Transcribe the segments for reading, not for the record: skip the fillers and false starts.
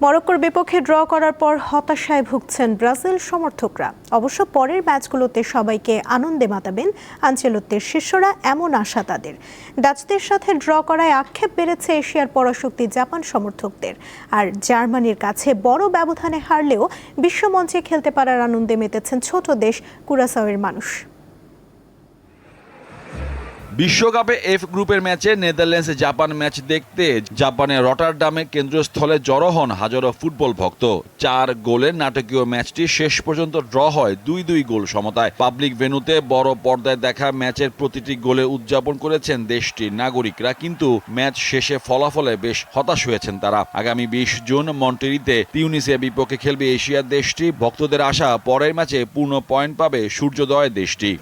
মরক্কোর বিপক্ষে ড্র করার পর হতাশায় ভুগছেন ব্রাজিল সমর্থকরা। অবশ্য পরের ম্যাচগুলোতে সবাইকে আনন্দে মাতাবেন আনচেলত্তির শিষ্যরা, এমন আশা তাদের। ডাচদের সাথে ড্র করায় আক্ষেপ বেড়েছে এশিয়ার পরাশক্তি জাপান সমর্থকদের। আর জার্মানির কাছে বড় ব্যবধানে হারলেও বিশ্বমঞ্চে খেলতে পারার আনন্দে মেতেছেন ছোট দেশ কুরাসাওয়ের মানুষ। বিশ্বকাপে এফ গ্রুপের ম্যাচে নেদারল্যান্ডস জাপান ম্যাচ দেখতে জাপানের রটারডামে কেন্দ্রস্থলে জড়ো হন হাজারো ফুটবল ভক্ত। 4 গোলের নাটকীয় ম্যাচটি শেষ পর্যন্ত ড্র হয় 2-2 গোল সমতায়। পাবলিক ভেন্যুতে বড় পর্দায় দেখা ম্যাচের প্রতিটি গোলে উদযাপন করেছেন দেশটির নাগরিকরা, কিন্তু ম্যাচ শেষে ফলাফলে বেশ হতাশ হয়েছেন তারা। আগামী 20 জুন মন্টেরিতে তিউনিসিয়ার বিপক্ষে খেলবে এশিয়ার দেশটি। ভক্তদের আশা পরের ম্যাচে পূর্ণ পয়েন্ট পাবে সূর্যোদয় দেশটি।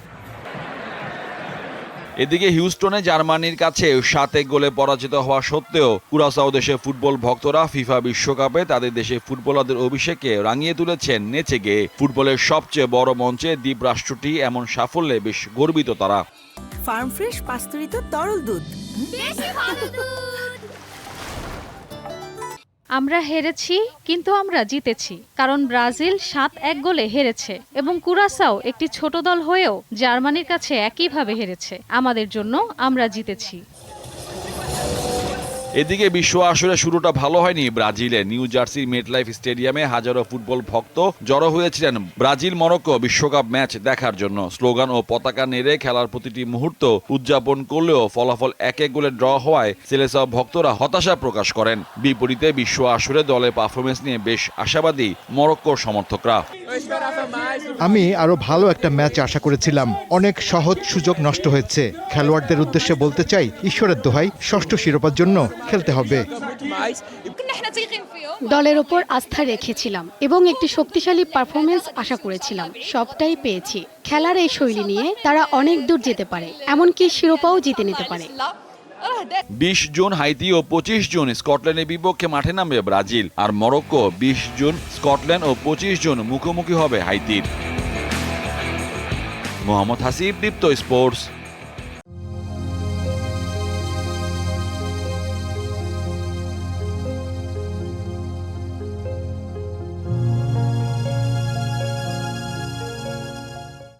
এদিকে হিউস্টনে জার্মানির কাছে 7 গোলে পরাজিত হওয়া সত্ত্বেও কুরাসাও দেশের ফুটবল ভক্তরা ফিফা বিশ্বকাপে তাদের দেশে ফুটবলারদের অভিষেকে রাঙিয়ে তুলেছেন নেচে গেয়ে। ফুটবলের সবচেয়ে বড় মঞ্চে দ্বীপ রাষ্ট্রটি এমন সাফল্যে বেশ গর্বিত তারা। ফার্ম ফ্রেশ পাস্তুরিত তরল দুধ। আমরা হেরেছি, কিন্তু আমরা জিতেছি, কারণ ব্রাজিল 7-1 গোলে হেরেছে এবং কুরাসাও একটি ছোট দল হয়েও জার্মানির কাছে একইভাবে হেরেছে। আমাদের জন্য আমরা জিতেছি। এদিকে বিশ্ব আসরে শুরুটা ভালো হয়নি ব্রাজিলে। নিউ জার্সির মেটলাইফ স্টেডিয়ামে হাজারো ফুটবল ভক্ত জড়ো হয়েছিলেন ব্রাজিল মরক্কো বিশ্বকাপ ম্যাচ দেখার জন্য। স্লোগান ও পতাকা নেড়ে খেলার প্রতিটি মুহূর্ত উদযাপন করলেও ফলাফল 1-1 গোলে ড্র হওয়ায় সেলেসাও ভক্তরা হতাশা প্রকাশ করেন। বিপরীতে বিশ্ব আসরে দলের পারফরমেন্স নিয়ে বেশ আশাবাদী মরক্কোর সমর্থকরা। আমি আরো ভালো একটা ম্যাচ আশা করেছিলাম। অনেক সহজ সুযোগ নষ্ট হয়েছে। খেলোয়াড়দের উদ্দেশ্যে বলতে চাই, ঈশ্বরের দোহাই, ষষ্ঠ শিরোপার জন্য খেলতে হবে। দলের ওপর আস্থা রেখেছিলাম এবং একটি শক্তিশালী পারফরমেন্স আশা করেছিলাম। সবটাই পেয়েছি। খেলার এই শৈলী নিয়ে তারা অনেক দূর যেতে পারে, এমনকি শিরোপাও জিতে নিতে পারে। 20 জুন হাইতি ও 25 জুন স্কটল্যান্ডের বিপক্ষে মাঠে নামবে ব্রাজিল। আর মরক্কো 20 জুন স্কটল্যান্ড ও 25 জুন মুখোমুখি হবে হাইতির। মোহাম্মদ হাসিব, দীপ্ত স্পোর্টস।